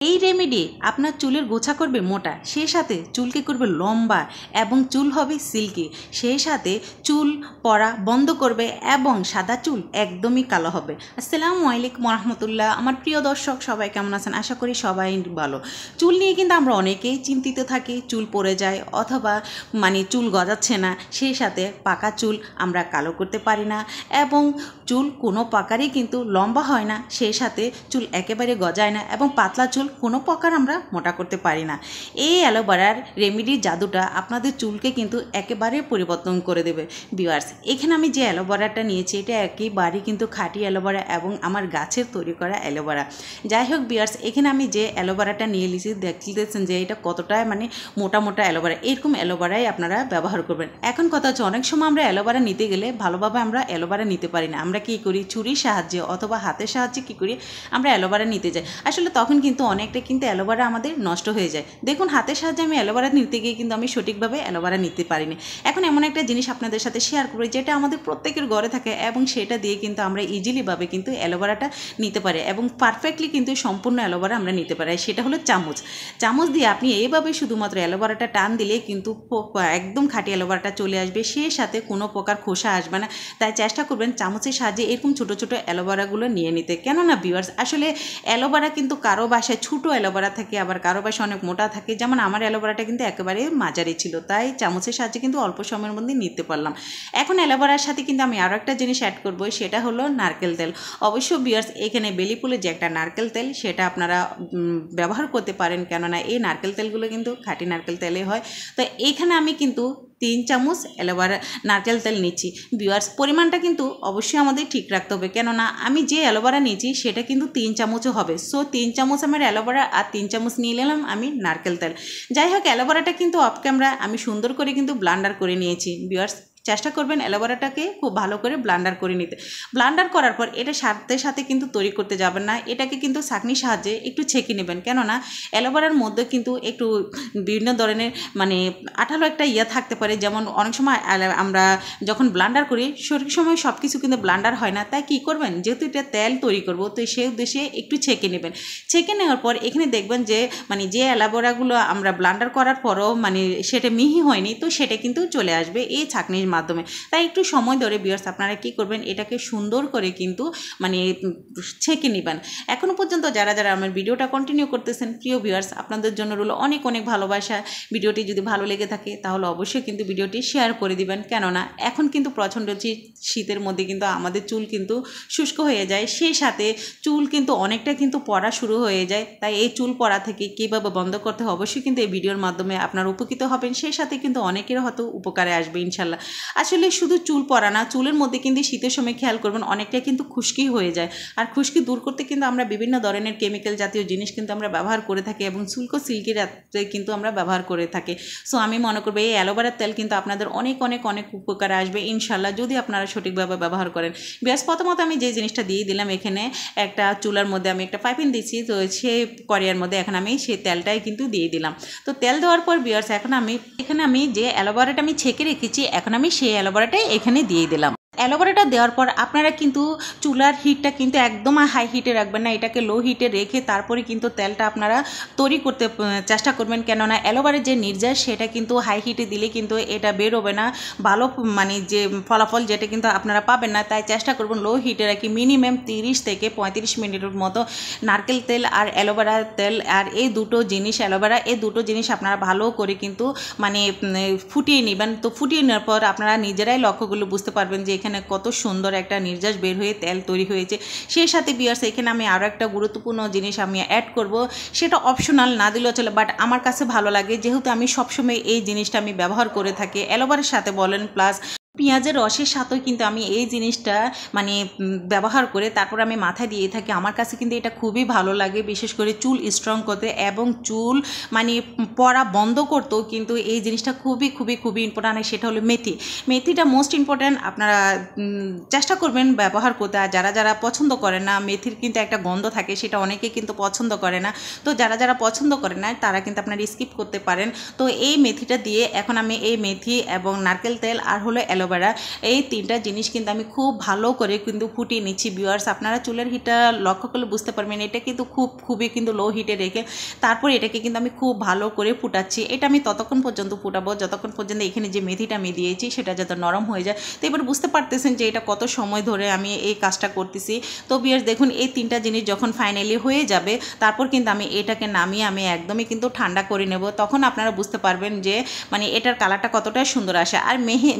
এই রেমেডি আপনার চুলের গোছা করবে মোটা, সেই সাথে চুলকে করবে লম্বা এবং চুল হবে সিল্কি, সেই সাথে চুল পড়া বন্ধ করবে এবং সাদা চুল একদমই কালো হবে। আসসালামু আলাইকুম রহমতুল্লাহ। আমার প্রিয় দর্শক সবাই কেমন আছেন? আশা করি সবাই ভালো। চুল নিয়ে কিন্তু আমরা অনেকেই চিন্তিত থাকি, চুল পড়ে যায় অথবা চুল গজাচ্ছে না, সেই সাথে পাকা চুল আমরা কালো করতে পারি না এবং চুল কোনো প্রকারই কিন্তু লম্বা হয় না, সেই সাথে চুল একেবারে গজায় না এবং পাতলা চুল কোনো প্রকার আমরা মোটা করতে পারি না। এই অ্যালোভেরার রেমেডির জাদুটা আপনাদের চুলকে কিন্তু একেবারে পরিবর্তন করে দেবে। ভিউয়ার্স, এখানে আমি যে অ্যালোভেরাটা নিয়েছি এটা একেবারে কিন্তু খাঁটি অ্যালোভেরা এবং আমার গাছের তৈরি করা অ্যালোভেরা। যাই হোক ভিউয়ার্স, এখানে আমি যে অ্যালোভেরাটা নিয়ে নিয়েছি দেখতেছেন যে এটা কতটা মোটা মোটা অ্যালোভেরা। এরকম অ্যালোভেরাই আপনারা ব্যবহার করবেন। এখন কথা হচ্ছে, অনেক সময় আমরা অ্যালোভেরা নিতে গেলে ভালোভাবে আমরা অ্যালোভেরা নিতে পারি না। আমরা কী করি, ছুরির সাহায্যে অথবা হাতের সাহায্যে কী করি, আমরা অ্যালোভেরা নিতে যাই। আসলে তখন কিন্তু অনেকটা অ্যালোভেরা আমাদের নষ্ট হয়ে যায়। দেখুন, হাতের সাহায্যে আমি অ্যালোভেরা নিতে গিয়ে কিন্তু আমি সঠিকভাবে অ্যালোভেরা নিতে পারিনি। এখন এমন একটা জিনিস আপনাদের সাথে শেয়ার করি যেটা আমাদের প্রত্যেকের ঘরে থাকে এবং সেটা দিয়ে কিন্তু আমরা ইজিলিভাবে কিন্তু অ্যালোভেরাটা নিতে পারি এবং পারফেক্টলি কিন্তু সম্পূর্ণ অ্যালোভেরা আমরা নিতে পারি। সেটা হলো চামচ দিয়ে আপনি এইভাবে শুধুমাত্র অ্যালোভেরাটা টান দিলে কিন্তু একদম খাঁটি অ্যালোভেরাটা চলে আসবে, সেই সাথে কোনো প্রকার খোসা আসবে না। তাই চেষ্টা করবেন চামচের সাহায্যে এরকম ছোটো ছোটো অ্যালোভেরাগুলো নিয়ে নিতে। কেননা ভিউয়ার্স, আসলে অ্যালোভেরা কিন্তু কারো বাসায় ছোটো অ্যালোভেরা থাকে, আবার কারো বাসায় অনেক মোটা থাকে। যেমন আমার অ্যালোভেরাটা কিন্তু একেবারে মাঝারি ছিল, তাই চামচের সাহায্যে কিন্তু অল্প সময়ের মধ্যে নিতে পারলাম। এখন অ্যালোভেরার সাথে কিন্তু আমি আরও একটা জিনিস অ্যাড করবো, সেটা হলো নারকেল তেল। অবশ্য ভিউয়ার্স, এখানে বেলি ফুলের যে একটা নারকেল তেল সেটা আপনারা ব্যবহার করতে পারেন, কেননা এই নারকেল তেলগুলো কিন্তু খাঁটি নারকেল তেলে হয়। তো এইখানে আমি কিন্তু 3 চামচ অ্যালোভেরা নারকেল তেল নিচ্ছি। ভিউয়ার্স, পরিমাণটা কিন্তু অবশ্যই আমাদের ঠিক রাখতে হবে, কেননা আমি যে অ্যালোভেরা নিচ্ছি সেটা কিন্তু 3 চামচও হবে। সো 3 চামচ আমার অ্যালোভেরা আর 3 চামচ নিয়ে নিলাম আমি নারকেল তেল। যাই হোক, অ্যালোভেরাটা কিন্তু অফ ক্যামেরা আমি সুন্দর করে কিন্তু ব্লান্ডার করে নিয়েছি। ভিউয়ার্স, চেষ্টা করবেন অ্যালোভেরাটাকে খুব ভালো করে ব্লান্ডার করে নিতে। ব্লান্ডার করার পর এটা সাথে সাথে কিন্তু তৈরি করতে যাবেন না, এটাকে কিন্তু ছাঁকনির সাহায্যে একটু ছেঁকে নেবেন, কেননা অ্যালোভেরার মধ্যে কিন্তু একটু বিভিন্ন ধরনের আঠালো একটা থাকতে পারে। যেমন অনেক সময় আমরা যখন ব্লান্ডার করি সঠিক সময় সব কিছু কিন্তু ব্লান্ডার হয় না। তাই কী করবেন, যেহেতু এটা তেল তৈরি করবো তো সেই উদ্দেশ্যে একটু ছেঁকে নেবেন। ছেঁকে নেওয়ার পর এখানে দেখবেন যে যে অ্যালোভেরাগুলো আমরা ব্লান্ডার করার পরও সেটা মিহি হয়নি, তো সেটা কিন্তু চলে আসবে এই ছাঁকনির মাধ্যমে। তাই একটু সময় ধরে ভিউয়ার্স আপনারা কী করবেন, এটাকে সুন্দর করে কিন্তু ছেঁকে নেবেন। এখনও পর্যন্ত যারা যারা আমার ভিডিওটা কন্টিনিউ করতেছেন, প্রিয় ভিউয়ার্স, আপনাদের জন্য রইল অনেক অনেক ভালোবাসা। ভিডিওটি যদি ভালো লেগে থাকে তাহলে অবশ্যই কিন্তু ভিডিওটি শেয়ার করে দিবেন, কেননা এখন কিন্তু প্রচণ্ড শীতের মধ্যে কিন্তু আমাদের চুল কিন্তু শুষ্ক হয়ে যায়, সেই সাথে চুল কিন্তু অনেকটা কিন্তু পড়া শুরু হয়ে যায়। তাই এই চুল পড়া থেকে কীভাবে বন্ধ করতে হয় অবশ্যই কিন্তু এই ভিডিওর মাধ্যমে আপনারা উপকৃত হবেন, সেই সাথে কিন্তু অনেকের হয়তো উপকারে আসবে ইনশাল্লাহ। আসলে শুধু চুল পড়া না, চুলের মধ্যে কিন্তু শীতের সময় খেয়াল করবেন অনেকটা কিন্তু খুশকি হয়ে যায়। আর খুশকি দূর করতে কিন্তু আমরা বিভিন্ন ধরনের কেমিক্যাল জাতীয় জিনিস কিন্তু আমরা ব্যবহার করে থাকি এবং চুলকো সিল্কি রাখতে কিন্তু আমরা ব্যবহার করে থাকি। সো আমি মনে করবো এই অ্যালোভেরার তেল কিন্তু আপনাদের অনেক অনেক অনেক উপকারে আসবে ইনশাল্লাহ, যদি আপনারা সঠিকভাবে ব্যবহার করেন। বেশ, প্রথমত আমি যে জিনিসটা দিয়ে দিলাম, এখানে একটা চুলার মধ্যে আমি একটা পাইপিং দিচ্ছি, তো সেই কড়াইয়ের মধ্যে এখন আমি সেই তেলটাই কিন্তু দিয়ে দিলাম। তো তেল দেওয়ার পর ভিউয়ার্স, এখানে আমি যে অ্যালোভেরাটা আমি ছেঁকে রেখেছি এখন আমি সেই অ্যালোভেরাটাই এখানে দিয়ে দিলাম। অ্যালোভেরাটা দেওয়ার পর আপনারা কিন্তু চুলার হিটটা কিন্তু একদম হাই হিটে রাখবেন না, এটাকে লো হিটে রেখে তারপরে কিন্তু তেলটা আপনারা তৈরি করতে চেষ্টা করবেন, কেননা অ্যালোভেরার যে নির্যাস সেটা কিন্তু হাই হিটে দিলে কিন্তু এটা বেরোবে না ভালো, যে ফলাফল যেটা কিন্তু আপনারা পাবেন না। তাই চেষ্টা করবেন লো হিটে রাখি মিনিমাম 30 থেকে 35 মিনিটের মতো নারকেল তেল আর অ্যালোভেরা তেল আর এই দুটো জিনিস অ্যালোভেরা এই দুটো জিনিস আপনারা ভালো করে কিন্তু ফুটিয়ে নেবেন। তো ফুটিয়ে নেওয়ার পর আপনারা নিজেরাই লক্ষ্যগুলো বুঝতে পারবেন যে এখানে কত সুন্দর একটা নির্যাস বের হয়ে তেল তৈরি হয়েছে। সেই সাথে ভিউয়ার্স, এখানে আমি আরও একটা গুরুত্বপূর্ণ জিনিস আমি অ্যাড করব, সেটা অপশনাল, না দিলেও চলে, বাট আমার কাছে ভালো লাগে যেহেতু আমি সবসময় এই জিনিসটা আমি ব্যবহার করে থাকি অ্যালোভেরার সাথে বলেন প্লাস পেঁয়াজের রসের সাথেও কিন্তু আমি এই জিনিসটা ব্যবহার করে তারপর আমি মাথায় দিয়ে থাকি। আমার কাছে কিন্তু এটা খুবই ভালো লাগে, বিশেষ করে চুল স্ট্রং করতে এবং চুল পড়া বন্ধ করতেও কিন্তু এই জিনিসটা খুবই খুবই খুবই ইম্পর্ট্যান্ট। সেটা হলো মেথিটা মোস্ট ইম্পর্ট্যান্ট। আপনারা চেষ্টা করবেন ব্যবহার করতে। আর যারা যারা পছন্দ করেন না, মেথির কিন্তু একটা গন্ধ থাকে, সেটা অনেকে কিন্তু পছন্দ করে না। তো যারা যারা পছন্দ করে না তারা কিন্তু আপনারা স্কিপ করতে পারেন। তো এই মেথিটা দিয়ে এখন আমি এই মেথি এবং নারকেল তেল আর হলো অ্যালোভেরা অ্যালোভেরা, এই তিনটা জিনিস কিন্তু আমি খুব ভালো করে কিন্তু ফুটিয়ে নিচ্ছি। ভিউয়ার্স, আপনারা চুলের হিটটা লক্ষ্য করলে বুঝতে পারবেন, এটা কিন্তু খুবই কিন্তু লো হিটে রেখে তারপর এটাকে কিন্তু আমি খুব ভালো করে ফুটাচ্ছি। এটা আমি ততক্ষণ পর্যন্ত ফুটাবো যতক্ষণ পর্যন্ত এখানে যে মেথিটা আমি দিয়েছি সেটা যাতে নরম হয়ে যায়। তো এবার বুঝতে পারতেছেন যে এটা কত সময় ধরে আমি এই কাজটা করতেছি। তো ভিউয়ার্স দেখুন, এই তিনটা জিনিস যখন ফাইনালি হয়ে যাবে তারপর কিন্তু আমি এটাকে নামিয়ে আমি একদমই কিন্তু ঠান্ডা করে নেব। তখন আপনারা বুঝতে পারবেন যে মানে এটার কালারটা কতটা সুন্দর আসে। আর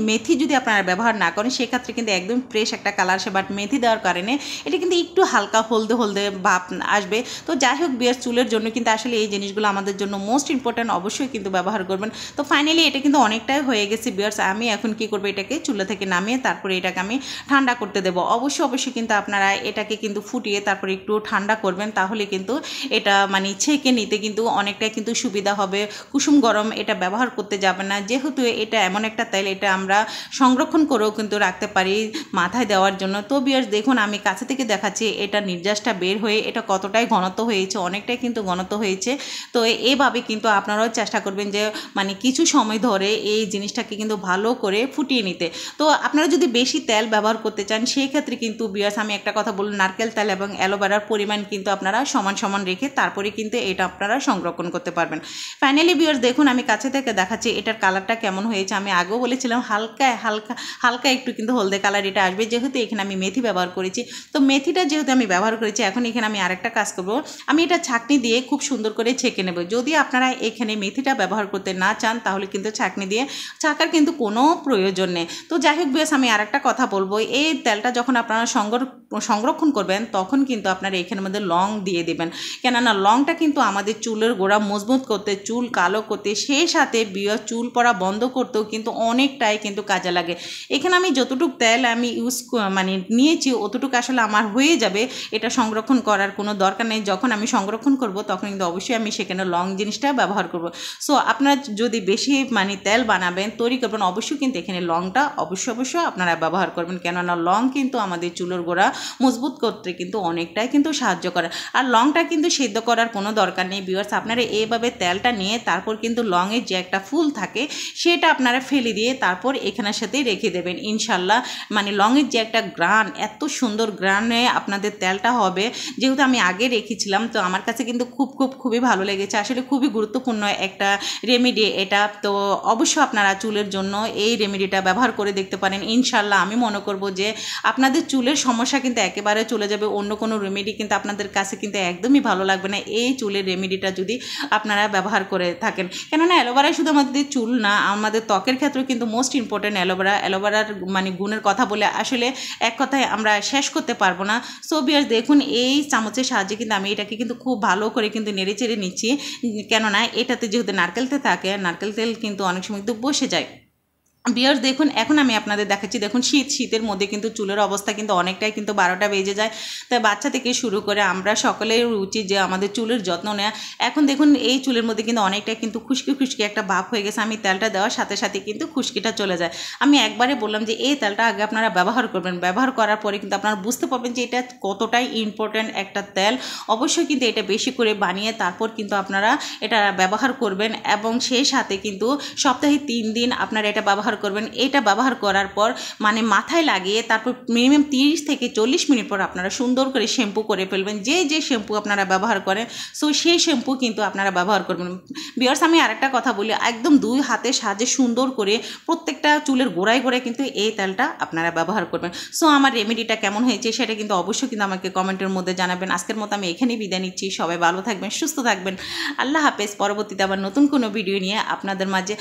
মেথি যদি আপনারা ব্যবহার না করেন সেক্ষেত্রে কিন্তু একদম ফ্রেশ একটা কালার আসে, বাট মেথি দেওয়ার কারণে এটা কিন্তু একটু হালকা হলদে ভাব আসবে। তো যাই হোক ভিউয়ার্স, চুলের জন্য কিন্তু আসলে এই জিনিসগুলো আমাদের জন্য মোস্ট ইম্পর্ট্যান্ট, অবশ্যই কিন্তু ব্যবহার করবেন। তো ফাইনালি এটা কিন্তু অনেকটাই হয়ে গেছে ভিউয়ার্স। আমি এখন কি করবো, এটাকে চুলা থেকে নামিয়ে তারপরে এটাকে আমি ঠান্ডা করতে দেবো। অবশ্যই কিন্তু আপনারা এটাকে কিন্তু ফুটিয়ে তারপরে একটু ঠান্ডা করবেন, তাহলে কিন্তু এটা মানে ছেঁকে নিতে কিন্তু অনেকটাই কিন্তু সুবিধা হবে। কুসুম গরম এটা ব্যবহার করতে যাবে না, যেহেতু এটা এমন একটা তেল, এটা আমরা সংরক্ষণ করেও কিন্তু রাখতে পারি মাথায় দেওয়ার জন্য। তো ভিউয়ার্স দেখুন, আমি কাছে থেকে দেখাচ্ছি এটা নির্যাসটা বের হয়ে এটা কতটাই ঘনত্ব হয়েছে, অনেকটাই কিন্তু ঘনত্ব হয়েছে। তো এইভাবে কিন্তু আপনারাও চেষ্টা করবেন যে মানে কিছু সময় ধরে এই জিনিসটাকে কিন্তু ভালো করে ফুটিয়ে নিতে। তো আপনারা যদি বেশি তেল ব্যবহার করতে চান সেই ক্ষেত্রে কিন্তু ভিউয়ার্স আমি একটা কথা বলুন, নারকেল তেল এবং অ্যালোভেরার পরিমাণ কিন্তু আপনারা সমান রেখে তারপরে কিন্তু এটা আপনারা সংরক্ষণ করতে পারবেন। ফাইনালি ভিউয়ার্স দেখুন, আমি কাছে থেকে দেখাচ্ছি এটার কালারটা কেমন হয়েছে। আমি আগেও বলেছিলাম হালকা একটু কিন্তু হলদে কালার এটা আসবে, যেহেতু এখানে আমি মেথি ব্যবহার করেছি। তো মেথিটা যেহেতু আমি ব্যবহার করেছি, এখন এখানে আমি আরেকটা কাজ করব, আমি এটা ছাঁকনি দিয়ে খুব সুন্দর করে ছেঁকে নেব। যদি আপনারা এখানে মেথিটা ব্যবহার করতে না চান তাহলে কিন্তু ছাঁকনি দিয়ে ছাঁকার কিন্তু কোনো প্রয়োজন নেই। তো যাই হোক ভিউয়ার্স, আমি আরেকটা কথা বলবো, এই তেলটা যখন আপনারা সংরক্ষণ করবেন তখন কিন্তু আপনারা এখানের মধ্যে লং দিয়ে দেবেন, কেননা লংটা কিন্তু আমাদের চুলের গোড়া মজবুত করতে, চুল কালো করতে, সেই সাথে চুল পড়া বন্ধ করতেও কিন্তু অনেকটাই কিন্তু কাজে লাগে। এখানে আমি যতটুকু তেল আমি মানে নিয়েছি অতটুকু আসলে আমার হয়ে যাবে, এটা সংরক্ষণ করার কোনো দরকার নেই। যখন আমি সংরক্ষণ করব তখন কিন্তু অবশ্যই আমি সেখানে লং জিনিসটা ব্যবহার করব। সো আপনারা যদি বেশি মানে তেল বানাবেন, তৈরি করবেন, অবশ্যই কিন্তু এখানে লংটা অবশ্যই আপনারা ব্যবহার করবেন, কেননা লং কিন্তু আমাদের চুলের গোড়া মজবুত করতে কিন্তু অনেকটাই কিন্তু সাহায্য করে। আর লংটা কিন্তু সিদ্ধ করার কোনো দরকার নেই ভিউয়ার্স, আপনারা এইভাবে তেলটা নিয়ে তারপর কিন্তু লংয়ের যে একটা ফুল থাকে সেটা আপনারা ফেলে দিয়ে তারপর এখানের সাথেই রেখে দেবেন। ইনশাল্লাহ মানে লংয়ের যে একটা গ্রান, এত সুন্দর গ্রানে আপনাদের তেলটা হবে। যেহেতু আমি আগে রেখেছিলাম, তো আমার কাছে কিন্তু খুবই ভালো লেগেছে। আসলে খুবই গুরুত্বপূর্ণ একটা রেমেডি এটা। তো অবশ্যই আপনারা চুলের জন্য এই রেমেডিটা ব্যবহার করে দেখতে পারেন। ইনশাল্লাহ আমি মনে করব যে আপনাদের চুলের সমস্যা কিন্তু একেবারে চলে যাবে। অন্য কোনো রেমেডি কিন্তু আপনাদের কাছে কিন্তু একদমই ভালো লাগবে না, এই চুলের রেমেডিটা যদি আপনারা ব্যবহার করে থাকেন। কেননা অ্যালোভেরা শুধু আমাদের চুল না, আমাদের ত্বকের ক্ষেত্রেও কিন্তু মোস্ট ইম্পর্টেন্ট অ্যালোভেরার মানে গুণের কথা বলে আসলে এক কথায় আমরা শেষ করতে পারবো না। সো ভিউয়ার্স দেখুন, এই চামচের সাহায্যে কিন্তু আমি এটাকে কিন্তু খুব ভালো করে কিন্তু নেড়ে চেড়ে নিচ্ছি, কেননা এটাতে যেহেতু নারকেল তেল থাকে, নারকেল তেল কিন্তু অনেক সময় কিন্তু বসে যায়। ভিউয়ার্স দেখুন, এখন আমি আপনাদের দেখাচ্ছি, দেখুন শীতের মধ্যে কিন্তু চুলের অবস্থা কিন্তু অনেকটাই কিন্তু 12টা বেজে যায়। তাই বাচ্চা থেকে শুরু করে আমরা সকলের উচিত যে আমাদের চুলের যত্ন নেওয়া। এখন দেখুন এই চুলের মধ্যে কিন্তু অনেকটাই কিন্তু খুশকি একটা ভাব হয়ে গেছে। আমি তেলটা দেওয়ার সাথে কিন্তু খুশকিটা চলে যায়। আমি একবারে বললাম যে এই তেলটা আগে আপনারা ব্যবহার করবেন, ব্যবহার করার পরে কিন্তু আপনারা বুঝতে পারবেন যে এটা কতটাই ইম্পর্ট্যান্ট একটা তেল। অবশ্যই কিন্তু এটা বেশি করে বানিয়ে তারপর কিন্তু আপনারা এটা ব্যবহার করবেন, এবং সেই সাথে কিন্তু সপ্তাহে 3 দিন আপনারা এটা ব্যবহার করবেন। এটা ব্যবহার করার পর মানে মাথায় লাগিয়ে তারপর মিনিমাম 30 থেকে 40 মিনিট পর আপনারা সুন্দর করে শ্যাম্পু করে ফেলবেন। যে শ্যাম্পু আপনারা ব্যবহার করেন, সো সেই শ্যাম্পু কিন্তু আপনারা ব্যবহার করবেন। ভিউয়ার্স আমি আরেকটা কথা বলি, একদম 2 হাতের সাহায্যে সুন্দর করে প্রত্যেকটা চুলের গোড়ায় কিন্তু এই তেলটা আপনারা ব্যবহার করবেন। সো আমার রেমেডিটা কেমন হয়েছে সেটা কিন্তু অবশ্যই কিন্তু আমাকে কমেন্টের মধ্যে জানাবেন। আজকের মতো আমি এখানেই বিদায় নিচ্ছি। সবাই ভালো থাকবেন, সুস্থ থাকবেন। আল্লাহ হাফেজ। পরবর্তীতে আবার নতুন কোনো ভিডিও নিয়ে আপনাদের মাঝে